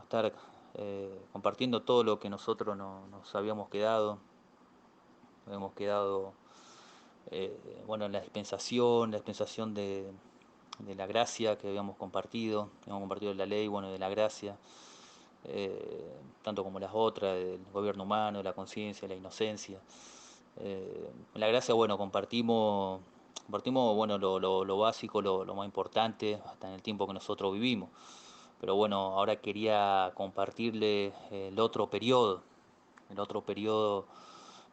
estar compartiendo todo lo que nosotros nos habíamos quedado. Habíamos quedado, bueno, en la dispensación de la gracia que habíamos compartido la ley, bueno, de la gracia, tanto como las otras, del gobierno humano, de la conciencia, de la inocencia. En la gracia, bueno, compartimos bueno, lo básico, lo más importante, hasta en el tiempo que nosotros vivimos. Pero bueno, ahora quería compartirle el otro periodo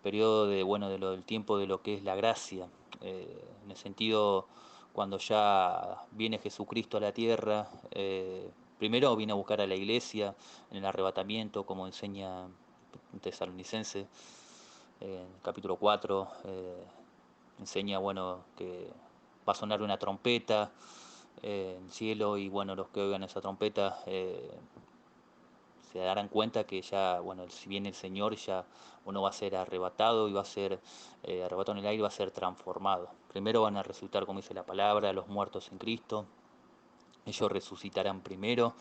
de, bueno, del tiempo de lo que es la gracia. En el sentido, cuando ya viene Jesucristo a la tierra, primero viene a buscar a la iglesia en el arrebatamiento, como enseña Tesalonicense, en capítulo 4, enseña, bueno, que va a sonar una trompeta en el cielo y, bueno, los que oigan esa trompeta se darán cuenta que ya, bueno, si viene el Señor, ya uno va a ser arrebatado y va a ser arrebatado en el aire, va a ser transformado. Primero van a resucitar, como dice la palabra, los muertos en Cristo. Ellos resucitarán primero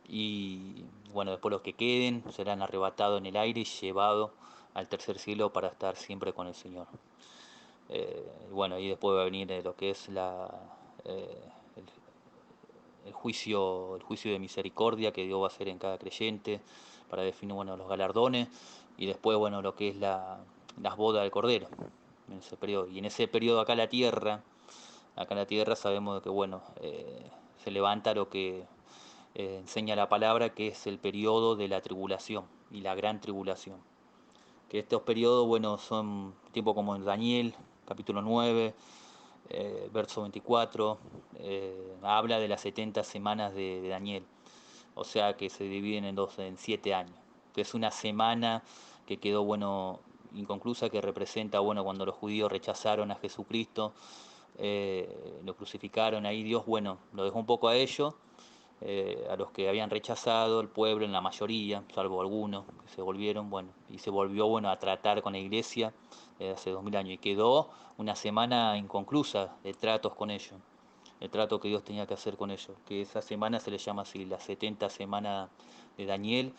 y, bueno, después los que queden serán arrebatados en el aire y llevados al tercer cielo para estar siempre con el Señor. Bueno, y después va a venir lo que es eh, el, el juicio de misericordia que Dios va a hacer en cada creyente para definir, bueno, los galardones y después, bueno, lo que es las bodas del Cordero en ese periodo. Y en ese periodo acá en la tierra sabemos que, bueno, se levanta lo que enseña la palabra, que es el periodo de la tribulación y la gran tribulación. Que estos periodos, bueno, son tiempo como en Daniel, capítulo 9, verso 24, habla de las 70 semanas de Daniel, o sea que se dividen en 7 años, que es una semana que quedó, bueno, inconclusa, que representa, bueno, cuando los judíos rechazaron a Jesucristo, lo crucificaron, ahí Dios, bueno, lo dejó un poco a ellos, a los que habían rechazado el pueblo, en la mayoría, salvo algunos que se volvieron, bueno, y se volvió, bueno, a tratar con la iglesia hace 2000 años, y quedó una semana inconclusa de tratos con ellos, el trato que Dios tenía que hacer con ellos, que esa semana se le llama así, la 70 semana de Daniel,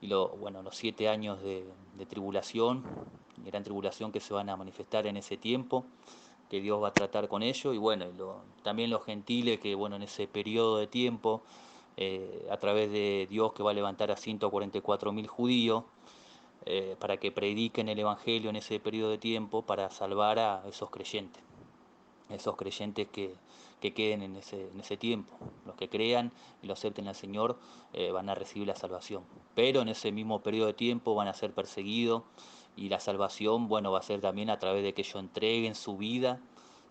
y bueno, los 7 años de tribulación, gran tribulación que se van a manifestar en ese tiempo, que Dios va a tratar con ellos, y bueno, también los gentiles que, bueno, en ese periodo de tiempo, a través de Dios, que va a levantar a 144.000 judíos, para que prediquen el Evangelio en ese periodo de tiempo, para salvar a esos creyentes que queden en ese tiempo. Los que crean y lo acepten al Señor van a recibir la salvación. Pero en ese mismo periodo de tiempo van a ser perseguidos, y la salvación, bueno, va a ser también a través de que ellos entreguen su vida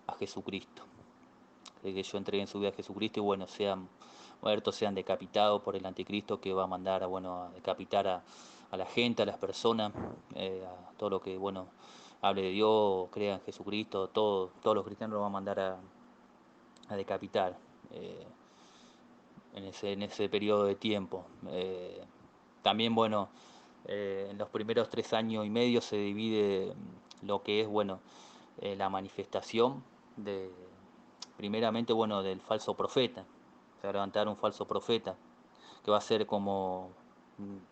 a Jesucristo. De que ellos entreguen su vida a Jesucristo y, bueno, sean muertos, sean decapitados por el anticristo, que va a mandar bueno, a decapitar a la gente, a las personas, a todo lo que, bueno, hable de Dios, crea en Jesucristo, todos los cristianos lo va a mandar a decapitar eh, en ese periodo de tiempo. También, bueno, en los primeros 3 años y medio se divide lo que es, bueno, la manifestación de, primeramente, bueno, del falso profeta. Se va a levantar un falso profeta que va a ser como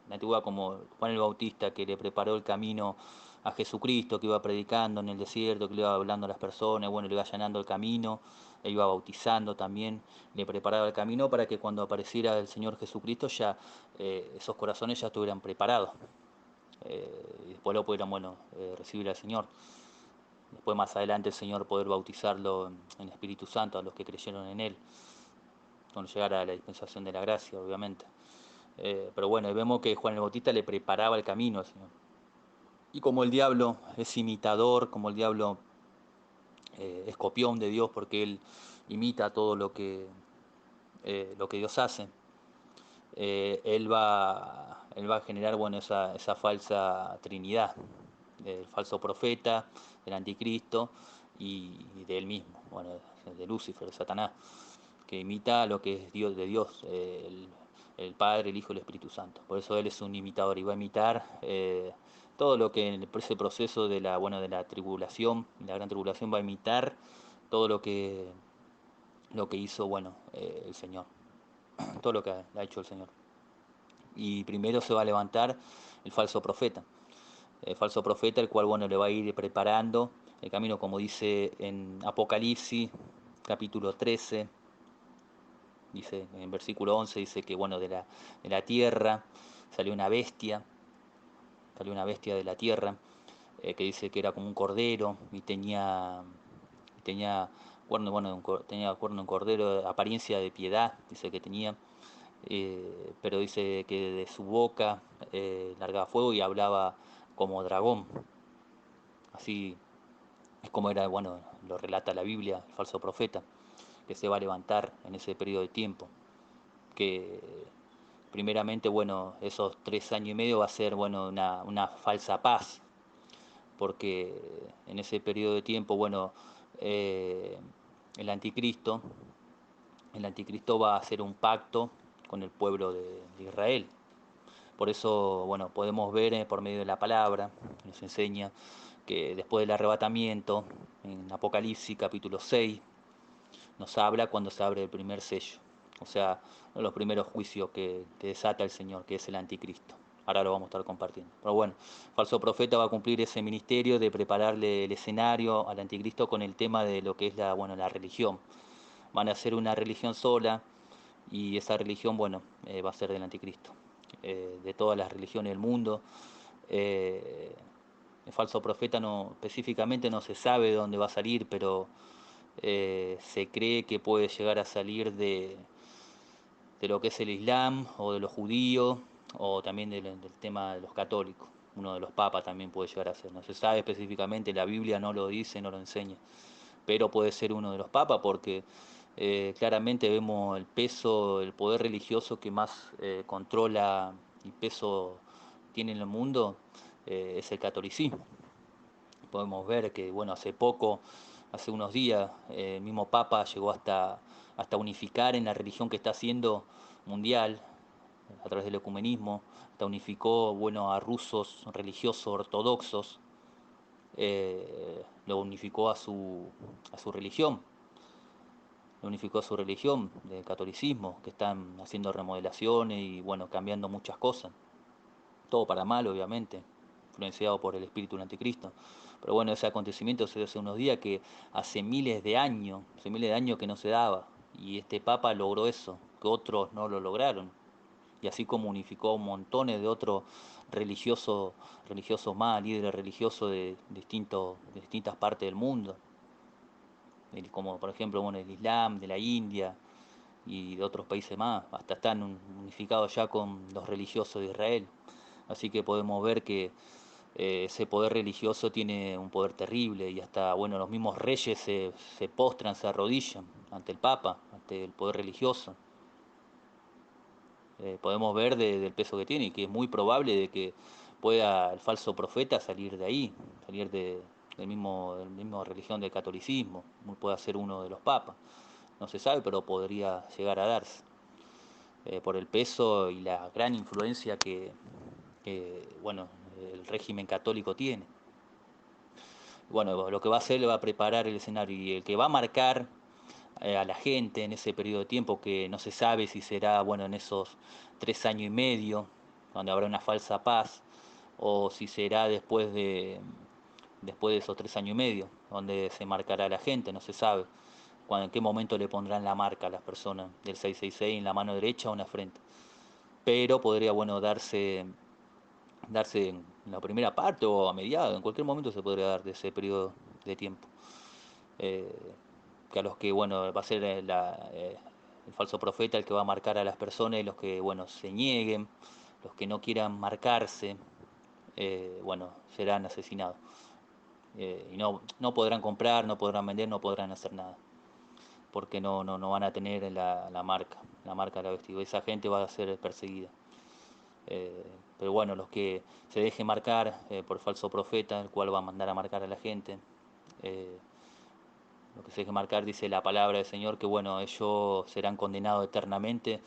la antigua, como Juan el Bautista, que le preparó el camino a Jesucristo, que iba predicando en el desierto, que le iba hablando a las personas, bueno, le iba allanando el camino, le iba bautizando también, le preparaba el camino para que cuando apareciera el Señor Jesucristo ya esos corazones ya estuvieran preparados, y después lo pudieran, bueno, recibir al Señor. Después, más adelante, el Señor poder bautizarlo en Espíritu Santo a los que creyeron en Él, cuando llegara la dispensación de la gracia, obviamente. Pero bueno, vemos que Juan el Bautista le preparaba el camino al Señor. Y como el diablo es imitador, como el diablo es copión de Dios, porque él imita todo lo que Dios hace, él va a generar, bueno, esa falsa trinidad, del falso profeta, del anticristo y de él mismo, bueno, de Lucifer, de Satanás, que imita lo que es Dios de Dios, el Padre, el Hijo y el Espíritu Santo. Por eso él es un imitador y va a imitar todo lo que en ese proceso de bueno, de la tribulación, la gran tribulación, va a imitar todo lo que hizo, bueno, el Señor, todo lo que ha hecho el Señor. y primero se va a levantar el falso profeta. El falso profeta, el cual, bueno, le va a ir preparando el camino, como dice en Apocalipsis, capítulo 13, dice en versículo 11, dice que, bueno, de la tierra salió una bestia de la tierra, que dice que era como un cordero y tenía cuerno, bueno, tenía cuerno en cordero, apariencia de piedad, dice que tenía, pero dice que de su boca largaba fuego y hablaba como dragón. Así es como era, bueno, lo relata la Biblia, el falso profeta, que se va a levantar en ese periodo de tiempo, que primeramente, bueno, esos 3 años y medio va a ser, bueno, una falsa paz, porque en ese periodo de tiempo, bueno, eh, el anticristo, el anticristo va a hacer un pacto con el pueblo de Israel. Por eso, bueno, podemos ver por medio de la palabra, nos enseña que después del arrebatamiento, en Apocalipsis capítulo 6, nos habla cuando se abre el primer sello, o sea, uno de los primeros juicios que desata el Señor, que es el anticristo. Ahora lo vamos a estar compartiendo. Pero bueno, el falso profeta va a cumplir ese ministerio de prepararle el escenario al anticristo con el tema de lo que es la, bueno, la religión. Van a hacer una religión sola y esa religión, bueno, va a ser del anticristo. De todas las religiones del mundo. Eh, el falso profeta no, específicamente no se sabe de dónde va a salir, pero se cree que puede llegar a salir de lo que es el Islam o de los judíos o también del tema de los católicos. Uno de los papas también puede llegar a ser. No se sabe específicamente, la Biblia no lo dice, no lo enseña, pero puede ser uno de los papas porque claramente vemos el peso, el poder religioso que más controla y peso tiene en el mundo, es el catolicismo. Podemos ver que, bueno, hace poco, hace unos días, el mismo Papa llegó hasta unificar en la religión que está haciendo mundial, a través del ecumenismo, hasta unificó, bueno, a rusos religiosos ortodoxos, lo unificó a su religión, lo unificó a su religión del catolicismo, que están haciendo remodelaciones y, bueno, cambiando muchas cosas. Todo para mal, obviamente, influenciado por el espíritu del anticristo. Pero bueno, ese acontecimiento se dio hace unos días que hace miles de años que no se daba. Y este Papa logró eso, que otros no lo lograron. Y así como unificó montones de otros religiosos más, líderes religiosos de distintas partes del mundo. Como por ejemplo, bueno, el Islam, de la India y de otros países más. Hasta están unificados ya con los religiosos de Israel. Así que podemos ver que ese poder religioso tiene un poder terrible y hasta, bueno, los mismos reyes se postran, se arrodillan ante el Papa, ante el poder religioso. Podemos ver del peso que tiene y que es muy probable de que pueda el falso profeta salir de ahí, salir del mismo religión del catolicismo, pueda ser uno de los papas. No se sabe, pero podría llegar a darse por el peso y la gran influencia que, bueno, el régimen católico tiene. Bueno, lo que va a hacer, le va a preparar el escenario y el que va a marcar a la gente en ese periodo de tiempo, que no se sabe si será, bueno, en esos 3 años y medio, donde habrá una falsa paz, o si será después de esos 3 años y medio, donde se marcará a la gente, no se sabe. En qué momento le pondrán la marca a las personas del 666 en la mano derecha o en la frente. Pero podría, bueno, darse en la primera parte o a mediados, en cualquier momento se podría dar de ese periodo de tiempo. Eh, que a los que, bueno, va a ser el falso profeta el que va a marcar a las personas y los que, bueno, se nieguen, los que no quieran marcarse, bueno, serán asesinados. Y no podrán comprar, no podrán vender, no podrán hacer nada, porque no van a tener la marca de la bestia. Esa gente va a ser perseguida. Pero bueno, los que se dejen marcar por falso profeta, el cual va a mandar a marcar a la gente, eh, lo que se deje marcar, dice la palabra del Señor, que bueno, ellos serán condenados eternamente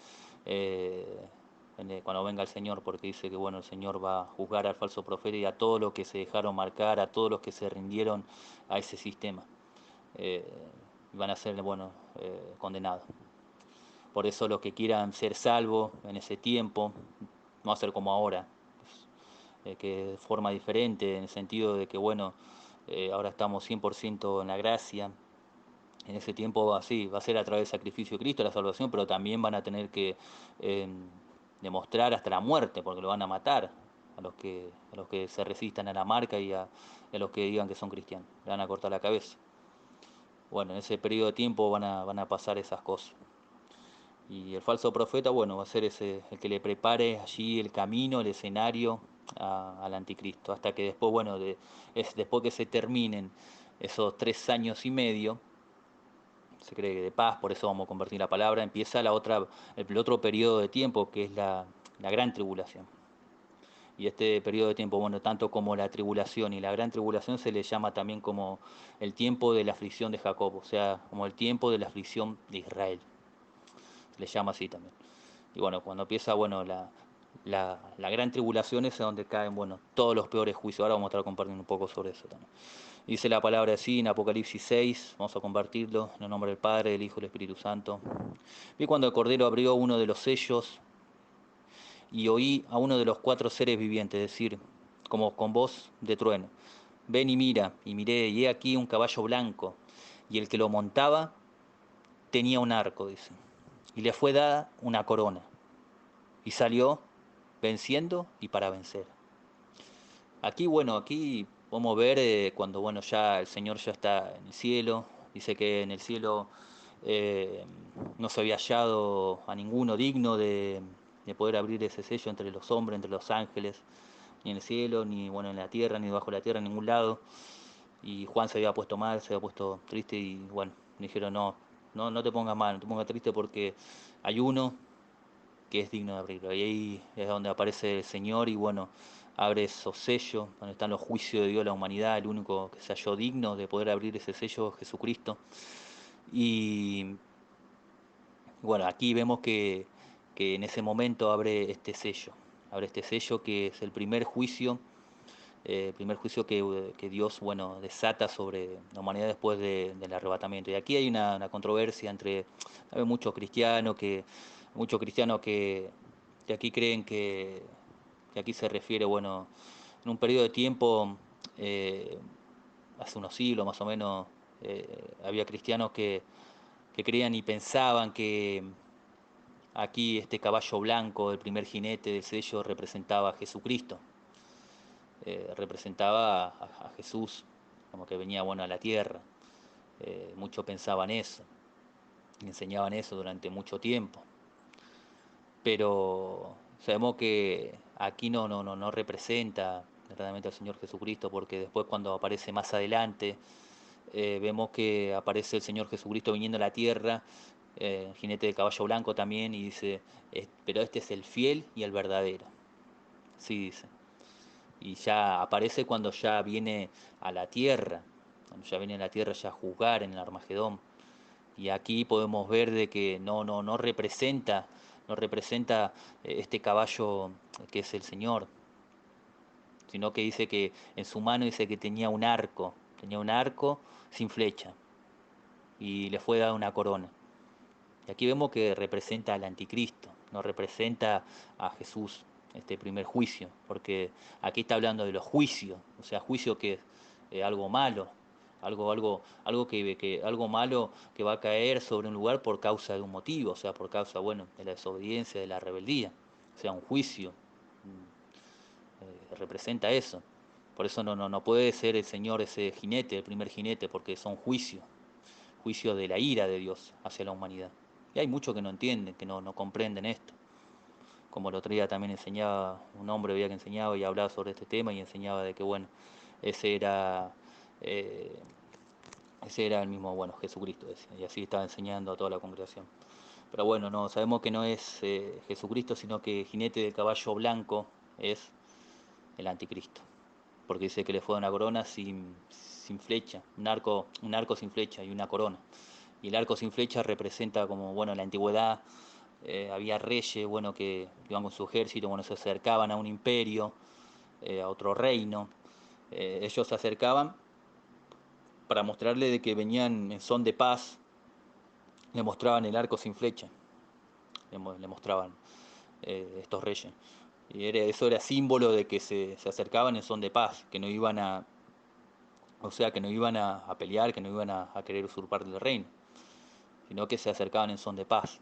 cuando venga el Señor, porque dice que bueno, el Señor va a juzgar al falso profeta y a todos los que se dejaron marcar, a todos los que se rindieron a ese sistema. Eh, Van a ser, bueno, condenados. Por eso los que quieran ser salvos en ese tiempo, no va a ser como ahora, que de forma diferente, en el sentido de que, bueno, ahora estamos 100% en la gracia. En ese tiempo así, va a ser a través del sacrificio de Cristo la salvación, pero también van a tener que eh, demostrar hasta la muerte, porque lo van a matar a los que se resistan a la marca a los que digan que son cristianos. Le van a cortar la cabeza. Bueno, en ese periodo de tiempo van a pasar esas cosas. Y el falso profeta, bueno, va a ser ese, el que le prepare allí el camino, el escenario al anticristo. Hasta que después, bueno, después que se terminen esos 3 años y medio, se cree que de paz, por eso vamos a convertir la palabra, empieza el otro periodo de tiempo, que es la gran tribulación. Y este periodo de tiempo, bueno, tanto como la tribulación y la gran tribulación, se le llama también como el tiempo de la aflicción de Jacob, o sea, como el tiempo de la aflicción de Israel. Se le llama así también. Y bueno, cuando empieza, bueno, la gran tribulación es donde caen, bueno, todos los peores juicios. Ahora vamos a estar compartiendo un poco sobre eso también. Dice la palabra así en Apocalipsis 6, vamos a compartirlo, en el nombre del Padre, del Hijo y del Espíritu Santo. Vi cuando el Cordero abrió uno de los sellos y oí a uno de los 4 seres vivientes decir, como con voz de trueno, ven y mira, y miré, y he aquí un caballo blanco, y el que lo montaba tenía un arco, dice, y le fue dada una corona, y salió venciendo y para vencer. Aquí, bueno, aquí podemos ver cuando, bueno, ya el Señor ya está en el cielo, dice que en el cielo eh, no se había hallado a ninguno digno de poder abrir ese sello entre los hombres, entre los ángeles, ni en el cielo, ni bueno en la tierra, ni debajo de la tierra, en ningún lado. Y Juan se había puesto mal, se había puesto triste y bueno, me dijeron no te pongas mal, no te pongas triste porque hay uno que es digno de abrirlo. Y ahí es donde aparece el Señor y bueno, abre esos sellos, donde están los juicios de Dios a la humanidad, el único que se halló digno de poder abrir ese sello es Jesucristo. Y bueno, aquí vemos que en ese momento abre este sello que es el primer juicio que Dios, bueno, desata sobre la humanidad después del arrebatamiento. Y aquí hay una controversia entre hay muchos cristianos que aquí creen que aquí se refiere, bueno, en un periodo de tiempo, eh, hace unos siglos más o menos, había cristianos que creían y pensaban que aquí este caballo blanco, el primer jinete del sello, representaba a Jesucristo, representaba a Jesús, como que venía bueno a la tierra. Muchos pensaban eso, y enseñaban eso durante mucho tiempo. Pero sabemos que aquí no representa verdaderamente al Señor Jesucristo, porque después cuando aparece más adelante, vemos que aparece el Señor Jesucristo viniendo a la tierra, jinete de caballo blanco también, y dice, pero este es el fiel y el verdadero. Sí, dice. Y ya aparece cuando ya viene a la tierra, cuando ya viene a la tierra ya a juzgar en el Armagedón. Y aquí podemos ver de que no representa este caballo que es el Señor, sino que dice que en su mano dice que tenía un arco sin flecha y le fue dada una corona. Y aquí vemos que representa al anticristo, no representa a Jesús, este primer juicio, porque aquí está hablando de los juicios, o sea, juicio que es algo malo, algo malo que va a caer sobre un lugar por causa de un motivo, o sea, por causa, bueno, de la desobediencia, de la rebeldía, o sea, un juicio representa eso. Por eso no puede ser el Señor ese jinete, el primer jinete, porque son juicios de la ira de Dios hacia la humanidad. Y hay muchos que no entienden, que no comprenden esto. Como el otro día también enseñaba, un hombre veía que enseñaba y hablaba sobre este tema y enseñaba de que, bueno, ese era, eh, ese era el mismo, bueno, Jesucristo, decía, y así estaba enseñando a toda la congregación. Pero bueno, no, sabemos que no es Jesucristo, sino que jinete de caballo blanco es el anticristo. Porque dice que le fue una corona sin flecha, un arco sin flecha y una corona. Y el arco sin flecha representa como, bueno, en la antigüedad había reyes, bueno, que iban con su ejército, bueno, se acercaban a un imperio, a otro reino. Ellos se acercaban para mostrarle de que venían en son de paz, le mostraban el arco sin flecha, le mostraban estos reyes. Y eso era símbolo de que se acercaban en son de paz, que no iban a, o sea, que no iban a pelear, que no iban a querer usurpar el reino, sino que se acercaban en son de paz.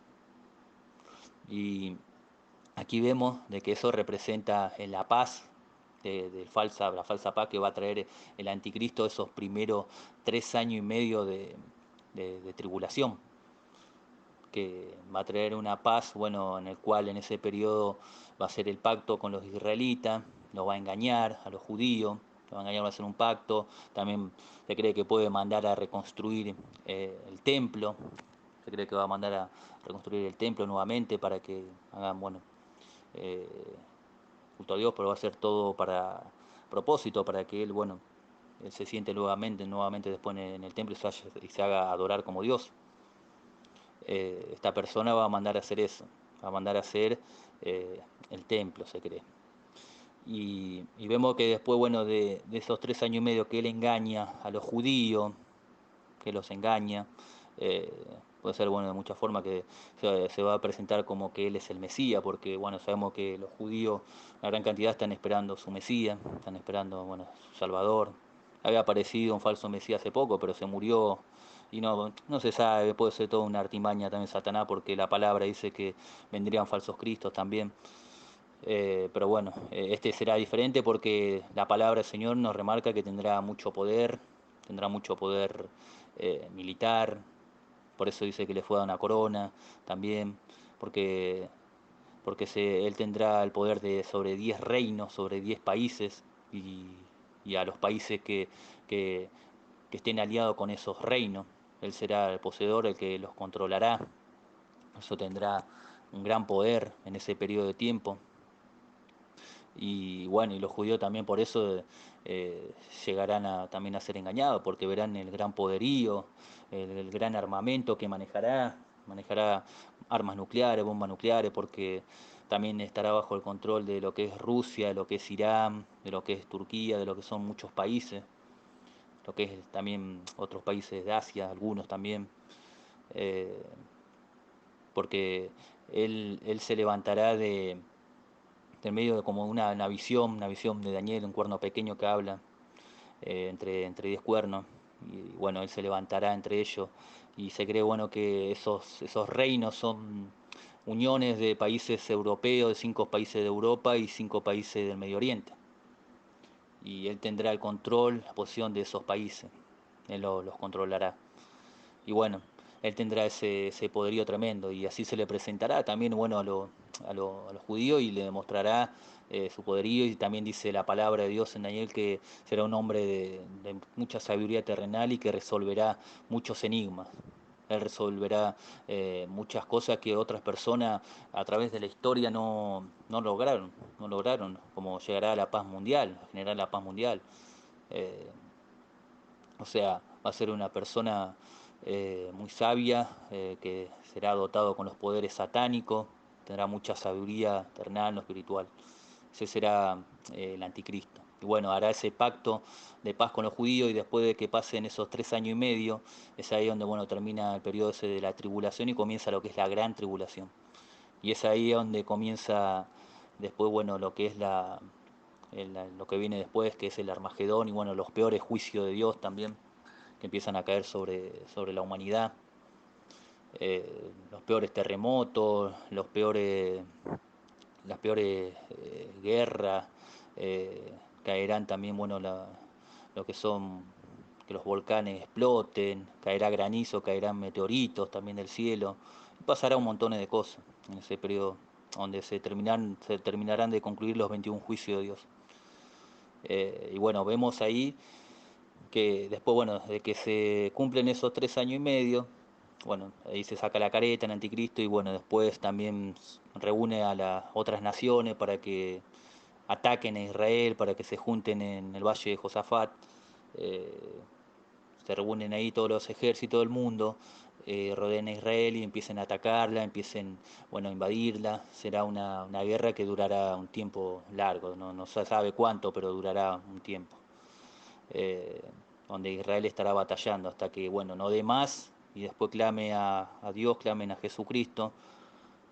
Y aquí vemos de que eso representa la paz, la falsa paz que va a traer el anticristo esos primeros 3 años y medio de tribulación, que va a traer una paz, bueno, en el cual en ese periodo va a ser el pacto con los israelitas, los va a engañar a los judíos, los va a engañar, va a hacer un pacto, también se cree que puede mandar a reconstruir el templo, se cree que va a mandar a reconstruir el templo nuevamente para que hagan, bueno, eh, culto a Dios, pero va a ser todo para propósito, para que él, bueno, él se siente nuevamente después en el templo y se haga adorar como Dios. Esta persona va a mandar a hacer eso, va a mandar a hacer el templo, se cree. Y vemos que después, bueno, de esos 3 años y medio que él engaña a los judíos, que los engaña, eh, puede ser, bueno, de muchas formas que se va a presentar como que él es el Mesías, porque, bueno, sabemos que los judíos, la gran cantidad, están esperando su Mesías, están esperando, bueno, su Salvador. Había aparecido un falso Mesías hace poco, pero se murió y no se sabe, puede ser toda una artimaña también Satanás, porque la palabra dice que vendrían falsos cristos también. Pero bueno, este será diferente porque la palabra del Señor nos remarca que tendrá mucho poder militar, por eso dice que le fue dada una corona también, porque, él tendrá el poder sobre 10 reinos, sobre 10 países, y a los países que, que estén aliados con esos reinos, él será el poseedor, el que los controlará, eso tendrá un gran poder en ese periodo de tiempo. Y bueno, y los judíos también por eso llegarán también a ser engañados, porque verán el gran poderío, el gran armamento que manejará armas nucleares, bombas nucleares, porque también estará bajo el control de lo que es Rusia, de lo que es Irán, de lo que es Turquía, de lo que son muchos países, lo que es también otros países de Asia, algunos también, eh, porque él se levantará del medio de como una visión de Daniel, un cuerno pequeño que habla entre 10 cuernos, y bueno, él se levantará entre ellos, y se cree, bueno, que esos reinos son uniones de países europeos, de 5 países de Europa y 5 países del Medio Oriente, y él tendrá el control, la posición de esos países, él los controlará. Y bueno, él tendrá ese poderío tremendo y así se le presentará también, bueno, a los judíos, y le demostrará su poderío, y también dice la palabra de Dios en Daniel que será un hombre de mucha sabiduría terrenal y que resolverá muchos enigmas. Él resolverá muchas cosas que otras personas a través de la historia no lograron, como llegará a la paz mundial, a generar la paz mundial. Eh, o sea, va a ser una persona muy sabia, que será dotado con los poderes satánicos, tendrá mucha sabiduría terrenal, no espiritual. Ese será el anticristo. Y bueno, hará ese pacto de paz con los judíos, y después de que pasen esos 3 años y medio, es ahí donde, bueno, termina el periodo ese de la tribulación y comienza lo que es la gran tribulación. Y es ahí donde comienza después, bueno, lo que es lo que viene después, que es el Armagedón, y bueno, los peores juicios de Dios también, que empiezan a caer sobre la humanidad, los peores terremotos, las peores guerras, caerán también, bueno, lo que son que los volcanes exploten, caerá granizo, caerán meteoritos también del cielo, y pasará un montón de cosas en ese periodo donde se terminarán de concluir los 21 juicios de Dios. Y bueno, vemos ahí que después, bueno, de que se cumplen esos 3 años y medio, bueno, ahí se saca la careta en Anticristo, y bueno, después también reúne a las otras naciones para que ataquen a Israel, para que se junten en el valle de Josafat. Eh, Se reúnen ahí todos los ejércitos del mundo, rodeen a Israel y empiecen a atacarla, empiecen, bueno, a invadirla. Será una guerra que durará un tiempo largo, no se sabe cuánto, pero durará un tiempo. eh, Donde Israel estará batallando hasta que, bueno, no dé más, y después clame a Dios, clamen a Jesucristo,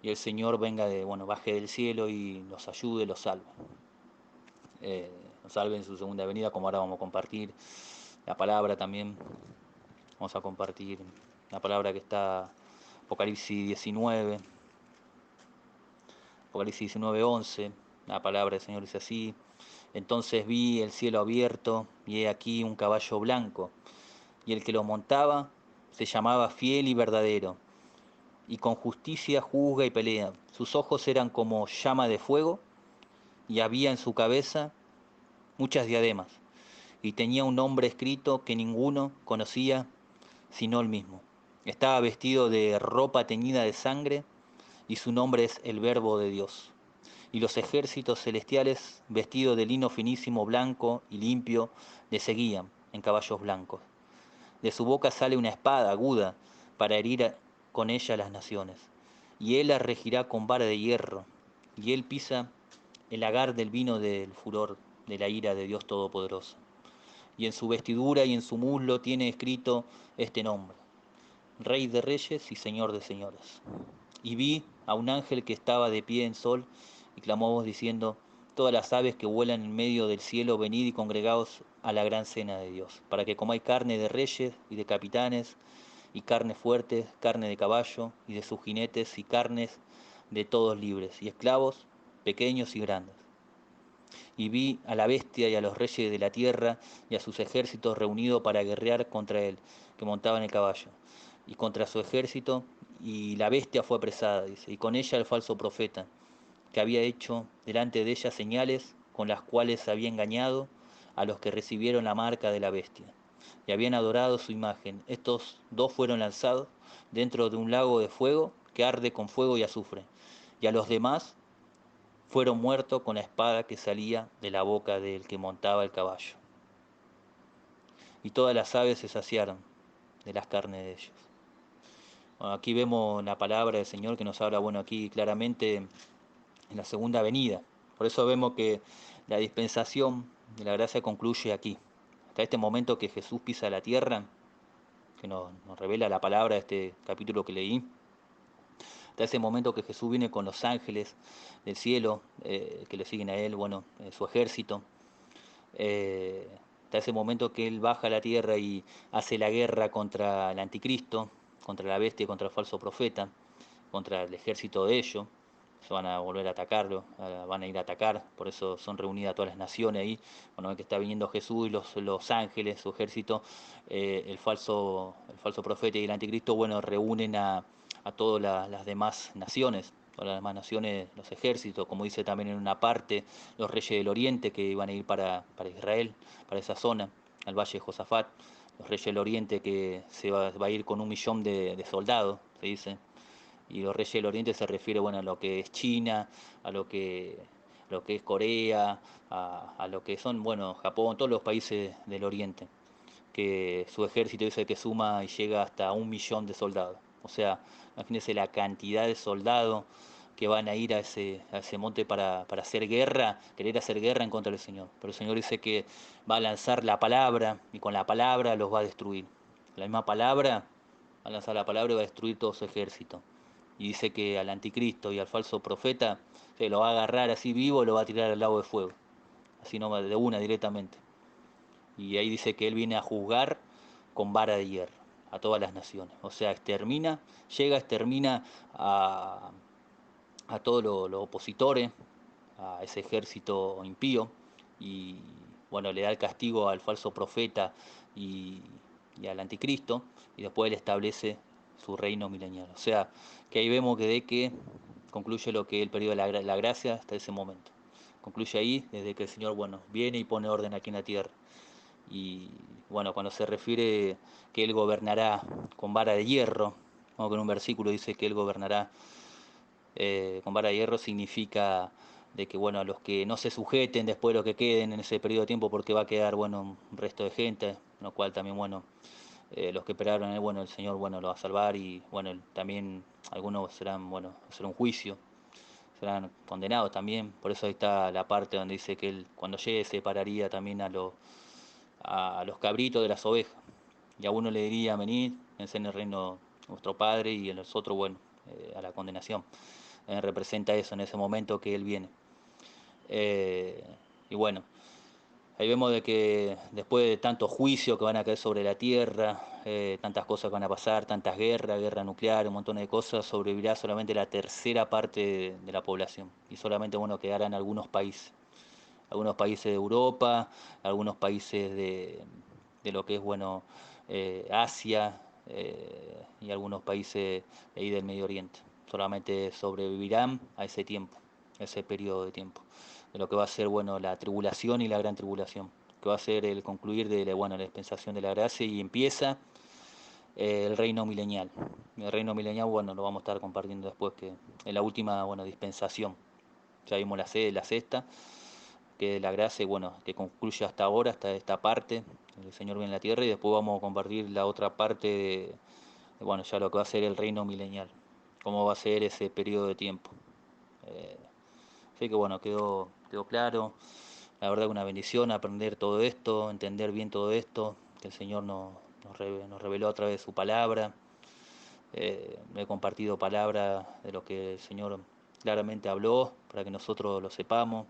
y el Señor baje del cielo y los ayude, los salve. Nos salve en su segunda venida, como ahora vamos a compartir la palabra también. Vamos a compartir la palabra que está Apocalipsis 19, Apocalipsis 19:11. La palabra del Señor dice así: entonces vi el cielo abierto, y he aquí un caballo blanco, y el que lo montaba se llamaba Fiel y Verdadero, y con justicia juzga y pelea. Sus ojos eran como llama de fuego, y había en su cabeza muchas diademas, y tenía un nombre escrito que ninguno conocía sino él mismo. Estaba vestido de ropa teñida de sangre, y su nombre es el Verbo de Dios. Y los ejércitos celestiales, vestidos de lino finísimo, blanco y limpio, le seguían en caballos blancos. De su boca sale una espada aguda para herir con ella a las naciones. Y él la regirá con vara de hierro, y él pisa el lagar del vino del furor de la ira de Dios Todopoderoso. Y en su vestidura y en su muslo tiene escrito este nombre: Rey de Reyes y Señor de Señores. Y vi a un ángel que estaba de pie en sol, y clamó a voz diciendo: todas las aves que vuelan en medio del cielo, venid y congregaos a la gran cena de Dios, para que comáis carne de reyes y de capitanes, y carne fuerte, carne de caballo y de sus jinetes, y carnes de todos libres, y esclavos, pequeños y grandes. Y vi a la bestia y a los reyes de la tierra y a sus ejércitos reunidos para guerrear contra él, que montaba en el caballo, y contra su ejército, y la bestia fue apresada, dice, y con ella el falso profeta, que había hecho delante de ella señales con las cuales había engañado a los que recibieron la marca de la bestia, y habían adorado su imagen. Estos dos fueron lanzados dentro de un lago de fuego que arde con fuego y azufre, y a los demás fueron muertos con la espada que salía de la boca del que montaba el caballo. Y todas las aves se saciaron de las carnes de ellos. Bueno, aquí vemos la palabra del Señor que nos habla, aquí claramente en la segunda venida. Por eso vemos que la dispensación de la gracia concluye aquí. Hasta este momento que Jesús pisa la tierra, que nos revela la palabra de este capítulo que leí, hasta ese momento que Jesús viene con los ángeles del cielo, que le siguen a él, su ejército, hasta ese momento que él baja a la tierra y hace la guerra contra el anticristo, contra la bestia, contra el falso profeta, contra el ejército de ellos. Se van a volver a atacarlo, van a ir a atacar, por eso son reunidas todas las naciones ahí. Que está viniendo Jesús y los ángeles, su ejército, el falso profeta y el anticristo, reúnen a todas las demás naciones, todas las demás naciones, los ejércitos, como dice también en una parte, los reyes del oriente que iban a ir para Israel, para esa zona, al valle de Josafat, los reyes del oriente que se va a ir con 1.000.000 de soldados, se dice. Y los reyes del oriente se refiere a lo que es China, a lo que es Corea, a lo que son Japón, todos los países del oriente, que su ejército dice que suma y llega hasta 1.000.000 de soldados. O sea, imagínense la cantidad de soldados que van a ir a ese monte para querer hacer guerra en contra del Señor. Pero el Señor dice que va a lanzar la palabra y con la palabra los va a destruir. La misma palabra, va a lanzar la palabra y va a destruir todo su ejército. Y dice que al anticristo y al falso profeta se lo va a agarrar así vivo y lo va a tirar al lago de fuego, así nomás de una directamente. Y ahí dice que él viene a juzgar con vara de hierro a todas las naciones. O sea, extermina a todos los opositores, a ese ejército impío, y le da el castigo al falso profeta y, y al anticristo, y después él establece su reino milenial. O sea, que ahí vemos que concluye lo que es el periodo de la gracia hasta ese momento. Concluye ahí, desde que el Señor, viene y pone orden aquí en la tierra. Y cuando se refiere que Él gobernará con vara de hierro, como que en un versículo dice que Él gobernará con vara de hierro, significa de que a los que no se sujeten después de lo que queden en ese periodo de tiempo, porque va a quedar un resto de gente, lo cual también los que esperaron el Señor lo va a salvar, y también algunos serán será un juicio, serán condenados también. Por eso ahí está la parte donde dice que Él cuando llegue separaría también a los cabritos de las ovejas, y a uno le diría: venid, en el reino de vuestro Padre, y en los otros a la condenación. representa eso en ese momento que Él viene. Y bueno, ahí vemos de que después de tantos juicios que van a caer sobre la tierra, tantas cosas que van a pasar, tantas guerras, guerra nuclear, un montón de cosas, sobrevivirá solamente la tercera parte de la población. Y solamente, bueno, quedarán algunos países de Europa, algunos países de lo que es, bueno, Asia, y algunos países de ahí del Medio Oriente. Solamente sobrevivirán a ese tiempo, a ese periodo de tiempo, de lo que va a ser, bueno, la tribulación y la gran tribulación, que va a ser el concluir de la, bueno, la dispensación de la gracia, y empieza el reino milenial. El reino milenial, bueno, lo vamos a estar compartiendo después, que es la última, bueno, dispensación. Ya vimos la sexta, que es la gracia, bueno, que concluye hasta ahora, hasta esta parte, el Señor viene en la tierra, y después vamos a compartir la otra parte bueno, ya lo que va a ser el reino milenial, cómo va a ser ese periodo de tiempo. Eh, Así que bueno, quedó claro. La verdad que una bendición aprender todo esto, entender bien todo esto, que el Señor nos reveló a través de su palabra. He compartido palabra de lo que el Señor claramente habló para que nosotros lo sepamos.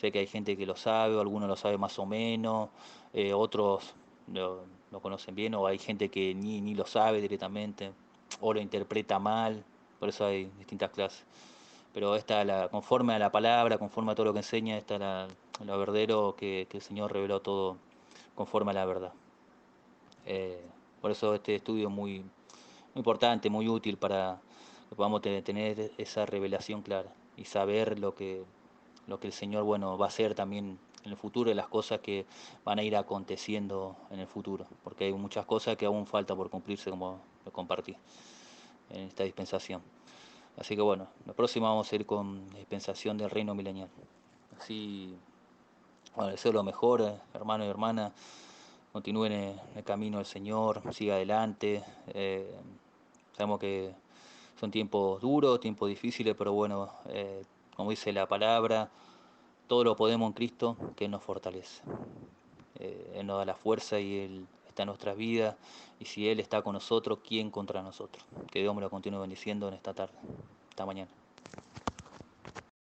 Sé que hay gente que lo sabe, o algunos lo sabe más o menos, otros lo conocen bien, o hay gente que ni lo sabe directamente, o lo interpreta mal, por eso hay distintas clases. Pero conforme a la palabra, conforme a todo lo que enseña, está lo verdadero que el Señor reveló todo conforme a la verdad. Eh, por eso este estudio es muy, muy importante, muy útil para que podamos tener esa revelación clara y saber lo que el Señor, bueno, va a hacer también en el futuro, y las cosas que van a ir aconteciendo en el futuro, porque hay muchas cosas que aún falta por cumplirse, como lo compartí en esta dispensación. Así que bueno, la próxima vamos a ir con la dispensación del reino milenial. Así, bueno, deseo lo mejor, hermano y hermana, continúen en el camino del Señor, siga adelante. Sabemos que son tiempos duros, tiempos difíciles, pero bueno, como dice la palabra, todo lo podemos en Cristo, que Él nos fortalece. Él nos da la fuerza y Él está en nuestras vidas. Y si Él está con nosotros, ¿quién contra nosotros? Que Dios me lo continúe bendiciendo en esta tarde, esta mañana.